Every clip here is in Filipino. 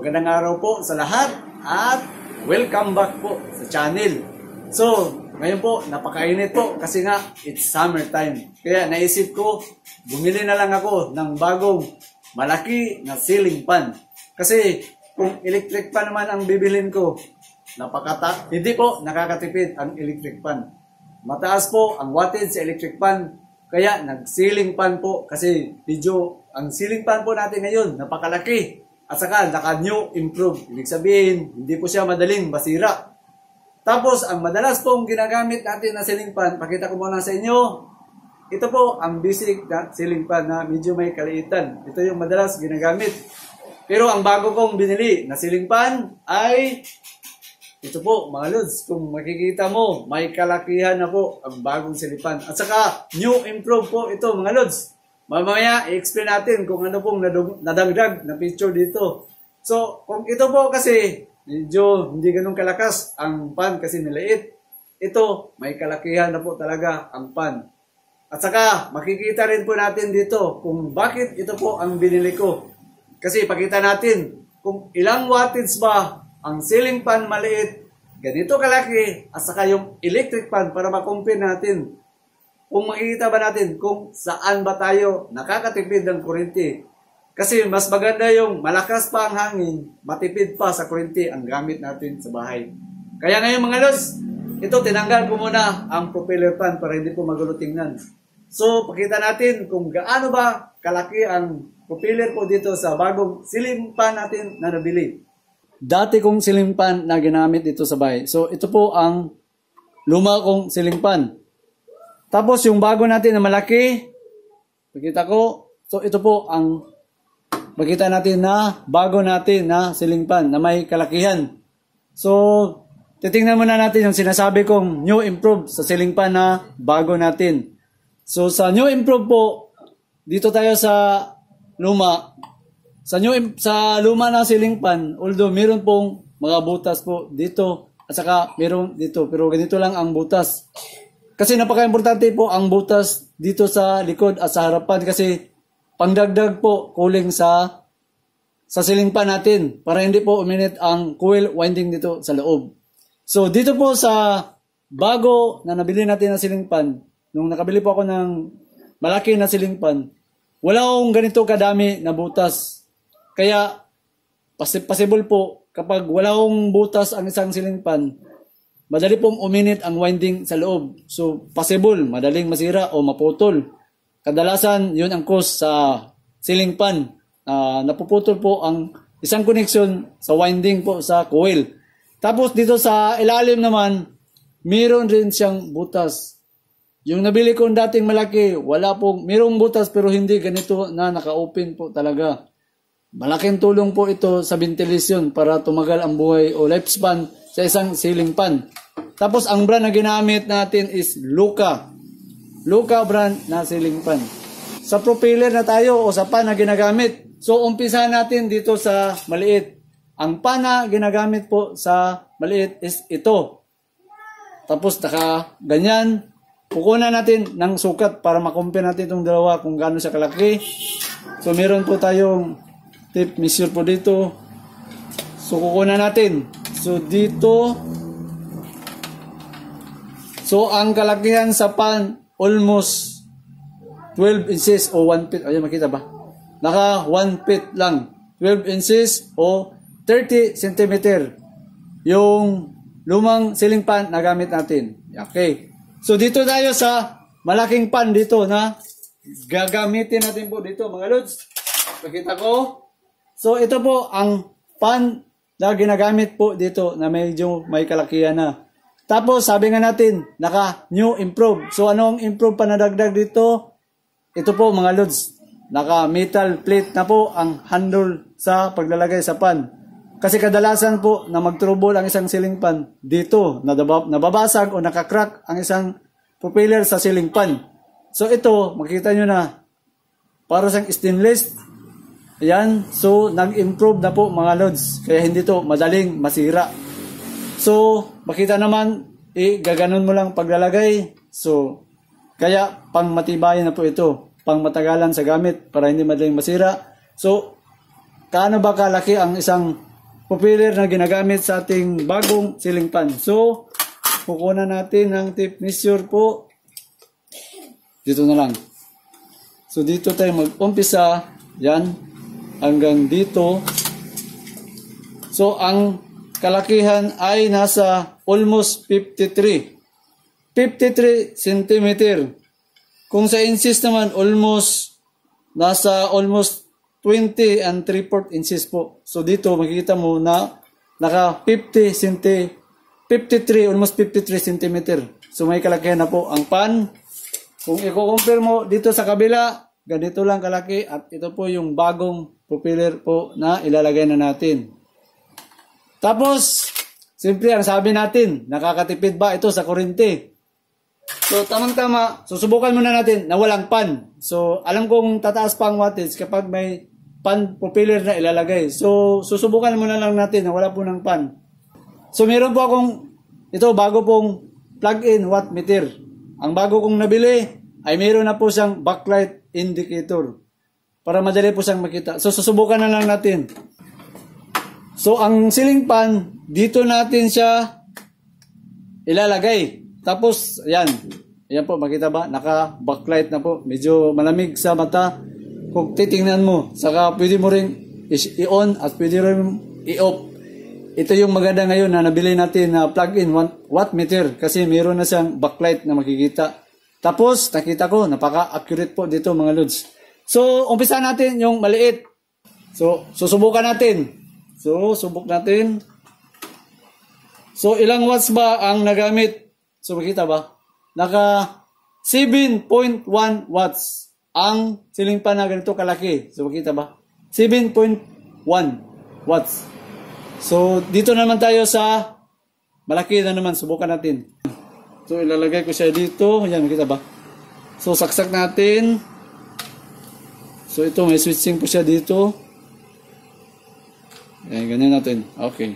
magandang araw po sa lahat at welcome back po sa channel. So, ngayon po, napakainit po kasi nga it's summertime. Kaya naisip ko, bumili na lang ako ng bagong malaki na ceiling fan. Kasi kung electric fan naman ang bibilhin ko, hindi po nakakatipid ang electric fan. Mataas po ang wattage sa electric fan. Kaya nag-ceiling fan po kasi ang ceiling fan po natin ngayon napakalaki at saka naka-new improve. Ibig sabihin, hindi po siya madaling masira. Tapos ang madalas pong ginagamit natin na ceiling fan, pakita ko muna sa inyo. Ito po ang basic na ceiling fan na medyo may kaliitan. Ito yung madalas ginagamit. Pero ang bago kong binili na ceiling fan ay ito po, mga lods, kung makikita mo, may kalakihan na po ang bagong silipan. At saka, new improve po ito, mga lods. Mamaya, i-explain natin kung ano pong nadagdag na picture dito. So, kung ito po kasi, medyo hindi ganun kalakas ang pan kasi niliit. Ito, may kalakihan na po talaga ang pan. At saka, makikita rin po natin dito kung bakit ito po ang binili ko. Kasi, pakita natin kung ilang wattage ba ang ceiling fan maliit, ganito kalaki, at saka yung electric fan para makumpin natin. Kung makikita ba natin kung saan ba tayo nakakatipid ng kuryente. Kasi mas maganda yung malakas pa ang hangin, matipid pa sa kuryente ang gamit natin sa bahay. Kaya ngayon mga lods, ito tinanggal ko muna ang propeller fan para hindi po magulo tingnan. So pakita natin kung gaano ba kalaki ang propeller po dito sa bagong ceiling fan natin na nabili. Dati kong ceiling fan na ginamit dito sa bahay. So, ito po ang luma kong ceiling fan. Tapos, yung bago natin na malaki, makita ko, so ito po ang makita natin na bago natin na ceiling fan na may kalakihan. So, titingnan muna natin yung sinasabi kong new improve sa ceiling fan na bago natin. So, sa new improve po, dito tayo sa luma. Sa luma na ceiling fan, although meron pong mga butas po dito at saka meron dito, pero ganito lang ang butas. Kasi napaka-importante po ang butas dito sa likod at sa harapan kasi pangdagdag po cooling sa ceiling fan natin para hindi po uminit ang coil winding dito sa loob. So dito po sa bago na nabili natin na ceiling fan, nung nakabili po ako ng malaki na ceiling fan, wala akong ganito kadami na butas. Kaya, possible po, kapag wala akong butas ang isang ceiling fan, madali pong uminit ang winding sa loob. So, possible, madaling masira o maputol. Kadalasan, yun ang cause sa ceiling fan. Napuputol po ang isang connection sa winding po sa coil. Tapos, dito sa ilalim naman, meron rin siyang butas. Yung nabili ko dating malaki, mayroong butas pero hindi ganito na naka-open po talaga. Malaking tulong po ito sa ventilation para tumagal ang buhay o lifespan sa isang ceiling fan. Tapos ang brand na ginamit natin is Luca. Luca brand na ceiling fan. Sa propeller na tayo o sa pan na ginagamit. So umpisa natin dito sa maliit. Ang pan na ginagamit po sa maliit is ito. Tapos ganyan. Kukunan natin ng sukat para makumpare natin itong dalawa kung gaano siya kalaki. So meron po tayong tape measure po dito. So kukunan natin. So dito. So ang kalakihan sa pan almost 12 inches o 1 feet. Ayan, makita ba? Naka 1 feet lang. 12 inches o 30 centimeter. Yung lumang ceiling fan na gamit natin. Okay. So dito tayo sa malaking pan dito na gagamitin natin po dito mga lods. Pakita ko. So ito po ang pan na ginagamit po dito na medyo may kalakihan na. Tapos sabi nga natin, naka new improve. So anong improve pa na dagdag dito? Ito po mga lods, naka metal plate na po ang handle sa paglalagay sa pan. Kasi kadalasan po na mag-trouble ang isang ceiling fan dito, nababasag o nakakrack ang isang propeller sa ceiling fan. So ito, makita nyo na, para sa stainless. Ayan, so nag-improve na po mga lods. Kaya hindi to madaling masira. So, makita naman, gaganon mo lang paglalagay. So, kaya pang matibayan na po ito. Pang matagalan sa gamit para hindi madaling masira. So, kaano ba kalaki ang isang propeller na ginagamit sa ating bagong ceiling fan. So, kukunan natin ng tape measure po. Dito na lang. So, dito tayo mag-umpisa. Yan. Hanggang dito. So, ang kalakihan ay nasa almost 53 cm. Kung sa inches naman, nasa almost 20 and 3/4 inches po. So dito makikita mo na naka 53, almost 53 cm. So may kalakihan na po ang pan. Kung i-compare mo dito sa kabila, ganito lang kalaki at ito po yung bagong propeller po na ilalagay na natin. Tapos, siyempre ang sabi natin, nakakatipid ba ito sa kuryente? So, tamang-tama, susubukan muna natin na walang pan. So, alam kong tataas pa ang wattage kapag may pan propeller na ilalagay. So, susubukan muna lang natin na wala po ng pan. So, meron po akong, ito, bago pong plug-in watt meter. Ang bago kong nabili ay meron na po siyang backlight indicator para madali po siyang makita. So, susubukan na lang natin. So, ang ceiling fan, dito natin siya ilalagay. Tapos, ayan. Ayan po, makita ba? Naka-backlight na po. Medyo malamig sa mata. Kung titingnan mo, saka pwede mo rin i-on at pwede rin i-off. Ito yung maganda ngayon na nabili natin na plug-in watt meter kasi meron na siyang backlight na makikita. Tapos, nakita ko, napaka-accurate po dito mga lods. So, umpisa natin yung maliit. So, susubukan natin. So, subok natin. So, ilang watts ba ang nagamit? So, makita ba? Naka 7.1 watts ang ceiling fan na ganito kalaki. So, makita ba? 7.1 watts. So, dito naman tayo sa malaki na naman. Subukan natin. So, ilalagay ko siya dito. Ayan, makita ba? So, saksak natin. So, ito, may switching po siya dito. Ayan, ganyan natin. Okay.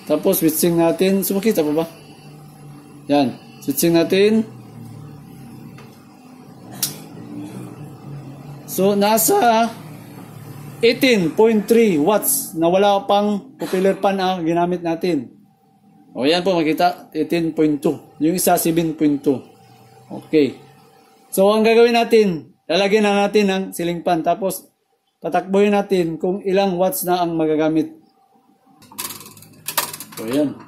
Tapos, switching natin. So, makita pa ba? Yan. Switching natin. So, nasa 18.3 watts na wala pang propeller fan ang ginamit natin. O, yan po, makita. 18.2. Yung isa, 7.2. Okay. So, ang gagawin natin, lalagyan na natin ng ceiling fan. Tapos, tatakbuhin natin kung ilang watts na ang magagamit. So, ayan.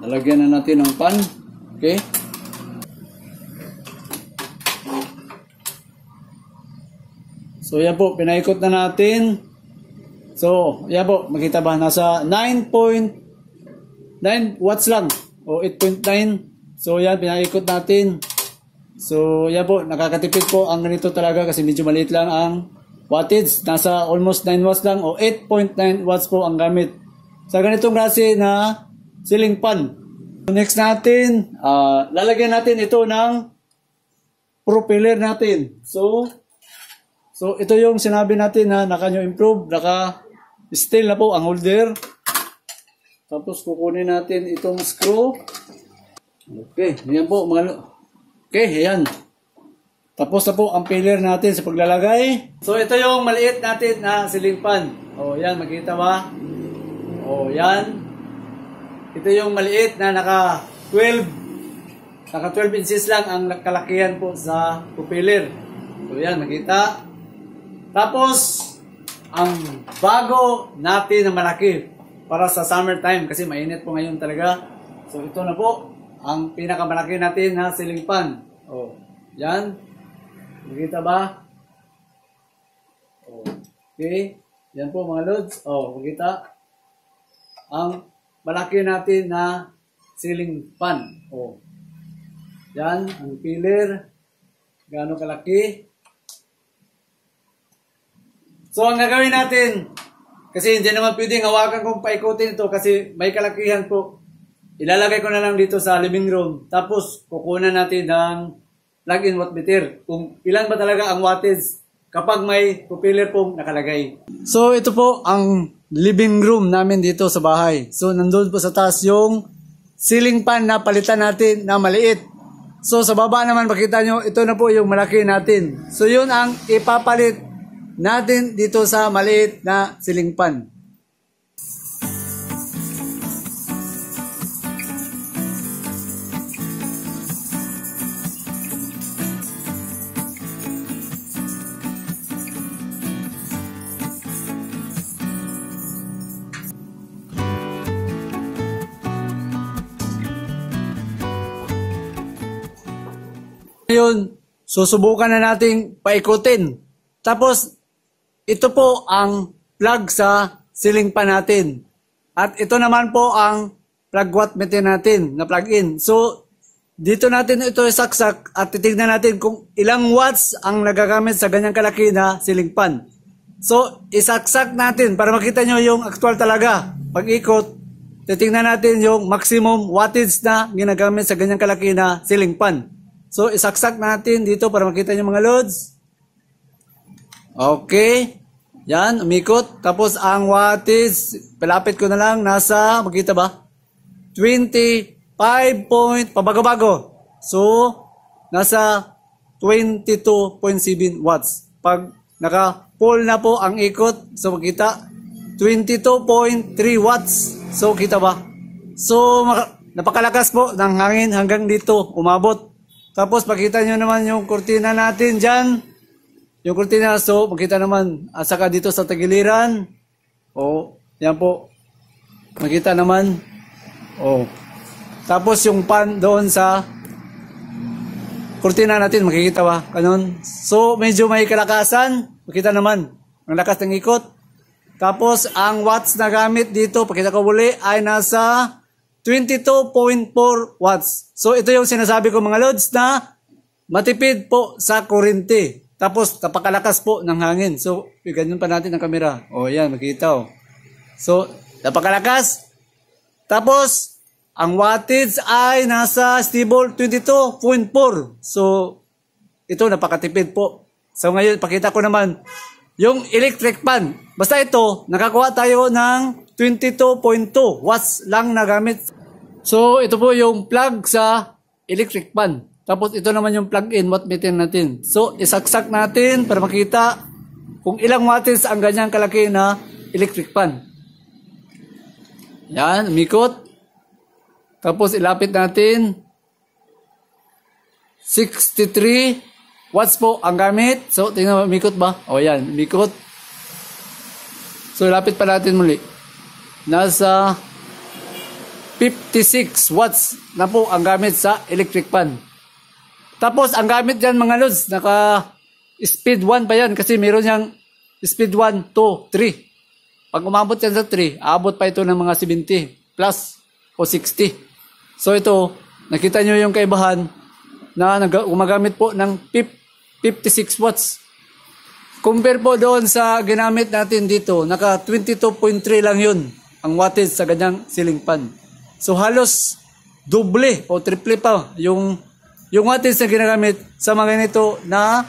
Nalagyan na natin ng pan. Okay. So, ayan po. Pinaikot na natin. So, ayan po. Makita ba? Nasa 9.9 watts lang. O 8.9. So, ayan. Pinaikot natin. So, ayan po. Nakakatipid po ang ganito talaga kasi medyo maliit lang ang wattage. Nasa almost 9 watts lang o 8.9 watts po ang gamit. Sa ganitong klase na ceiling fan. Next natin, lalagyan natin ito ng propeller natin. So ito yung sinabi natin na naka-new improve, naka-steel na po ang holder. Tapos kukunin natin itong screw. Okay, ayan po mga okay, ayan. Tapos na po ang pillar natin sa paglalagay. So ito yung maliit natin na ceiling fan. O yan, makita ba? O yan. Ito yung maliit na naka 12 inches lang ang kalakihan po sa propeller. So yan, makita. Tapos, ang bago natin na malaki para sa summertime kasi mainit po ngayon talaga. So ito na po ang pinakamalaki natin na ceiling fan. O, yan. Makita ba? Okay. Yan po mga lods. O, makita. Ang malaki natin na ceiling fan. O. Yan, ang pillar. Gaano kalaki. So, ang gagawin natin, kasi hindi naman pwedeng hawakan kung paikutin ito kasi may kalakihan po. Ilalagay ko na lang dito sa living room. Tapos, kukunan natin ng plug-in watt meter. Kung ilan ba talaga ang wattage kapag may propeller pong nakalagay. So, ito po ang living room namin dito sa bahay. So, nandun po sa taas yung ceiling fan na palitan natin na maliit. So, sa baba naman, makita nyo, ito na po yung malaki natin. So, yun ang ipapalit natin dito sa maliit na ceiling fan. Ngayon, susubukan na nating paikutin. Tapos, ito po ang plug sa ceiling fan natin. At ito naman po ang plug wattmeter natin na plug-in. So, dito natin ito isaksak at titignan natin kung ilang watts ang nagagamit sa ganyang kalaki na ceiling fan. So, isaksak natin para makita nyo yung actual talaga. Pag ikot, titignan natin yung maximum wattage na ginagamit sa ganyang kalaki na ceiling fan. So, isaksak natin dito para makita nyo mga loads. Okay. Yan, umikot. Tapos, ang wattage, palapit ko na lang, nasa, makita ba? 25 point, pabago-bago. So, nasa 22.7 watts. Pag naka-full na po ang ikot, so makita, 22.3 watts. So, kita ba? So, napakalakas po ng hangin hanggang dito, umabot. Tapos, pakita nyo naman yung kurtina natin dyan. Yung kurtina, so, makita naman, at saka dito sa tagiliran. O, yan po. Makita naman. O. Tapos, yung pan doon sa kurtina natin, makikita ba? Ganun. So, medyo may kalakasan. Makita naman, ang lakas ng ikot. Tapos, ang watts na gamit dito, pakita ko muli, ay nasa 22.4 watts. So, ito yung sinasabi ko mga loads na matipid po sa kuryente. Tapos, napakalakas po ng hangin. So, ganyan pa natin ang camera. O, yan, makita o. So, napakalakas. Tapos, ang wattage ay nasa stable 22.4. So, ito, napakatipid po. So, ngayon, pakita ko naman yung electric fan. Basta ito, nakakuha tayo ng 22.2 watts lang na gamit. So, ito po yung plug sa electric fan. Tapos, ito naman yung plug-in wattmeter natin. So, isaksak natin para makita kung ilang watts ang ganyang kalaki na electric fan. Yan, umikot. Tapos, ilapit natin. 63 watts po ang gamit. So, tingnan mo, umikot ba? O, yan, umikot. So, ilapit pa natin muli. Nasa 56 watts na po ang gamit sa electric fan. Tapos, ang gamit dyan mga loads, naka speed 1 pa yan kasi meron niyang speed 1, 2, 3. Pag umabot yan sa 3, aabot pa ito ng mga 70 plus o 60. So, ito, nakita nyo yung kaibahan na gumagamit po ng 56 watts. Compare po doon sa ginamit natin dito, naka 22.3 lang yun ang wattage sa ganyang ceiling fan. So halos doble o triple pa yung wattage na ginagamit sa mga ganito na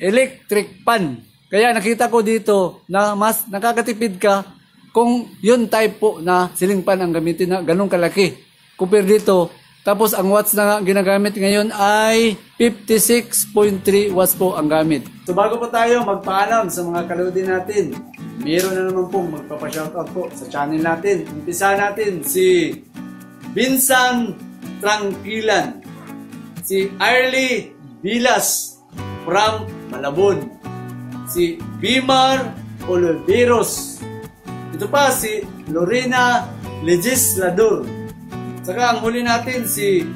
electric fan. Kaya nakita ko dito na mas nakakatipid ka kung yun type po na ceiling fan ang gamitin na ganun kalaki. Compare dito. Tapos ang watts na ginagamit ngayon ay 56.3 watts po ang gamit. So bago po tayo magpaalam sa mga kalodi natin, meron na naman pong magpapashoutout po sa channel natin. Umpisa natin si Binsan Tranquilan, si Arlie Vilas from Malabon, si Bimar Oliveros, ito pa si Lorena Legislador, saka ang huli natin si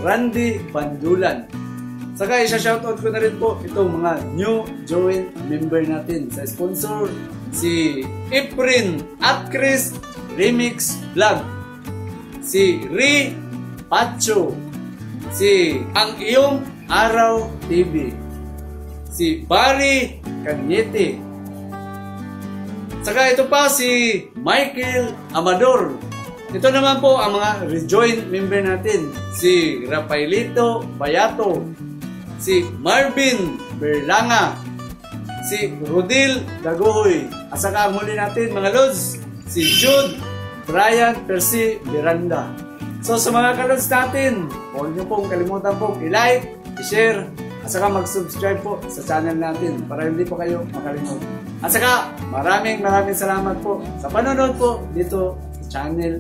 Randy Bandulan. Saka isa-shoutout ko na rin po itong mga new join member natin sa sponsor, si Efren at Chris Remix Vlog, si Ri Pacho, si Ang Iyong Araw TV, si Barry Cañete, saka ito pa si Michael Amador. Ito naman po ang mga rejoin member natin, si Rafaelito Bayato, si Marvin Berlanga, si Rodil Dagohoy, at saka ang huli natin mga lods, si Jude Brian Percy Miranda. So sa mga kalods natin, huwag niyo pong kalimutan pong i-like, i-share, at At saka mag-subscribe po sa channel natin para hindi po kayo makalimutan. At saka maraming salamat po sa panonood po dito sa channel